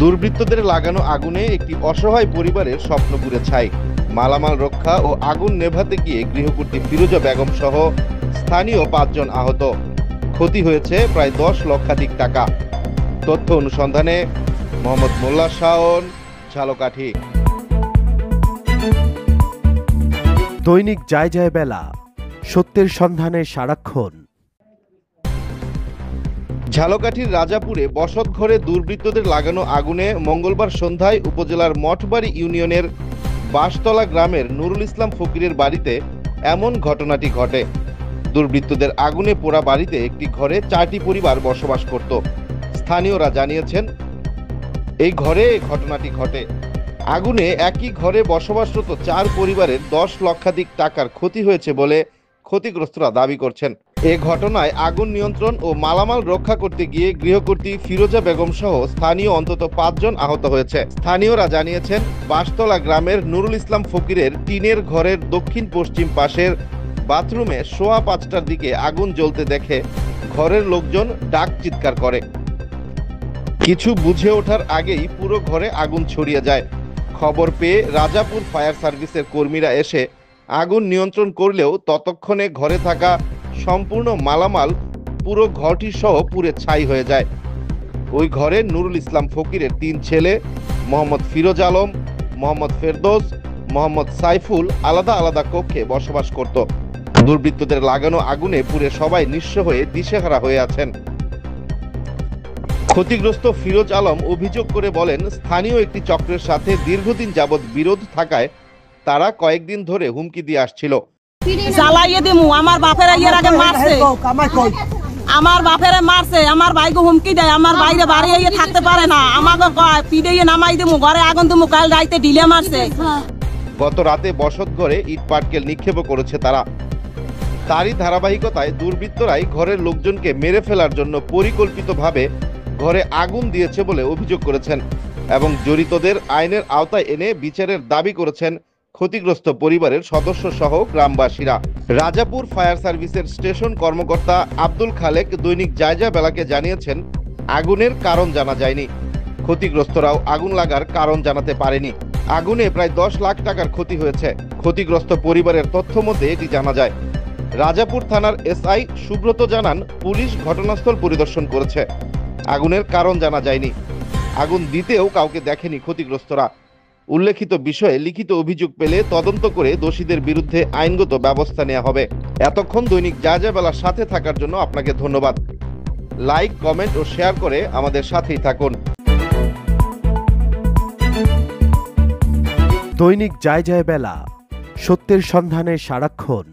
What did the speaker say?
দুর্বৃত্তদের লাগানো আগুনে একটি অসহায় পরিবারের স্বপ্ন পুড়ে ছাই। মালামাল রক্ষা ও আগুন নেভাতে গিয়ে গৃহকর্ত্রী ফিরোজা বেগম সহ স্থানীয় ৫ জন আহত। ক্ষতি হয়েছে প্রায় ১০ লক্ষাধিক টাকা। তথ্য অনুসন্ধানে মোহাম্মদ মোল্লা শাওন, ঝালকাঠি। দৈনিক যায় যায় বেলা, সত্যের সন্ধানে সারাক্ষণ। ঝালকাঠির রাজাপুরে বসতঘরে দুর্বৃত্তদের লাগানো আগুনে মঙ্গলবার সন্ধ্যায় উপজেলার মঠবাড়ি ইউনিয়নের বাঁশতলা গ্রামের নুরুল ইসলাম ফকিরের বাড়িতে এমন ঘটনাটি ঘটে। দুর্বৃত্তদের আগুনে পোড়া বাড়িতে একটি ঘরে 4টি পরিবার বসবাস করত। স্থানীয়রা জানিয়েছেন, এই ঘরে ঘটনাটি ঘটে। আগুনে একই ঘরে বসবাসরত 4 পরিবারের 10 লক্ষাধিক টাকার ক্ষতি হয়েছে বলে ক্ষতিগ্রস্তরা দাবি করছেন। এ ঘটনায় আগুন নিয়ন্ত্রণ ও মালামাল রক্ষা করতে গিয়ে গৃহকর্ত্রী ফিরোজা বেগম সহ স্থানীয় অন্তত 5 জন আহত হয়েছে। স্থানীয়রা জানিয়েছেন, বাঁশতলা গ্রামের নুরুল ইসলাম ফকিরের টিনের ঘরের দক্ষিণ পশ্চিম পাশের বাথরুমে সোয়া 5টার দিকে আগুন জ্বলতে দেখে ঘরের লোকজন ডাক চিৎকার করে। কিছু বুঝে ওঠার আগেই পুরো ঘরে আগুন ছড়িয়ে যায়। খবর পেয়ে রাজাপুর ফায়ার সার্ভিসের কর্মীরা এসে আগুন নিয়ন্ত্রণ করলেও ততক্ষণে ঘরে থাকা সম্পূর্ণ মালামাল পুরো ঘরটি সহ পুড়ে ছাই হয়ে যায়। ওই ঘরে নুরুল ইসলাম ফকিরের 3 ছেলে মোহাম্মদ ফিরোজ আলম, মোহাম্মদ ফেরদৌস, মোহাম্মদ সাইফুল আলাদা আলাদা কক্ষে বসবাস করত। দুর্বৃত্তদের লাগানো আগুনে পুড়ে সবাই নিঃস্ব হয়ে দিশেহারা হয়ে আছেন। ক্ষতিগ্রস্ত ফিরোজ আলম অভিযোগ করে বলেন, স্থানীয় একটি চক্রের সাথে দীর্ঘদিন যাবৎ বিরোধ থাকায় তারা কয়েকদিন ধরে হুমকি দিয়ে আসছিল। জ্বালাইয়ে দিমু, আমার বাপেরা এর আগে মারছে, আমার বাপেরা মারছে, আমার ভাইকে হুমকি দেয়, আমার বাইরে বাড়িয়ে থাকতে পারে না, আমাকে পিড়ে নামাই দিমু, ঘরে আগুন দিমু, কাল রাইতে ঢিলে মারছে। গত রাতে বসত ঘরে ইট পাটকেল নিক্ষেপ করেছে তারা। তারই ধারাবাহিকতায় দুর্বৃত্তরাই ঘরের লোকজনকে মেরে ফেলার জন্য পরিকল্পিতভাবে ঘরে আগুন দিয়েছে বলে অভিযোগ করেছেন এবং জড়িতদের আইনের আওতায় এনে বিচারের দাবি করেছেন ক্ষতিগ্রস্ত পরিবারের সদস্য সহ গ্রামবাসীরা। রাজাপুর ফায়ার সার্ভিসের স্টেশন কর্মকর্তা আব্দুল খালেক দৈনিক যায় যায় বেলাকে জানিয়েছেন, আগুনের কারণ জানা যায়নি। ক্ষতিগ্রস্তরাও আগুন লাগার কারণ জানাতে পারেনি। আগুনে প্রায় 10 লাখ টাকার ক্ষতি হয়েছে। ক্ষতিগ্রস্ত পরিবারের তথ্য মতে এটি জানা যায়। রাজাপুর থানার এসআই সুব্রত জানান, পুলিশ ঘটনাস্থল পরিদর্শন করেছে। আগুনের কারণ জানা যায়নি। আগুন দিতেও কাউকে দেখেনি ক্ষতিগ্রস্তরা। উল্লেখিত বিষয়ে লিখিত অভিযোগ পেলে তদন্ত করে দোষীদের বিরুদ্ধে আইনগত ব্যবস্থা নেওয়া হবে। এতক্ষণ দৈনিক যায় যায় বেলার সাথে থাকার জন্য আপনাকে ধন্যবাদ। লাইক, কমেন্ট ও শেয়ার করে আমাদের সাথেই থাকুন। দৈনিক যায় যায় বেলা, সত্যের সন্ধানে সারাক্ষণ।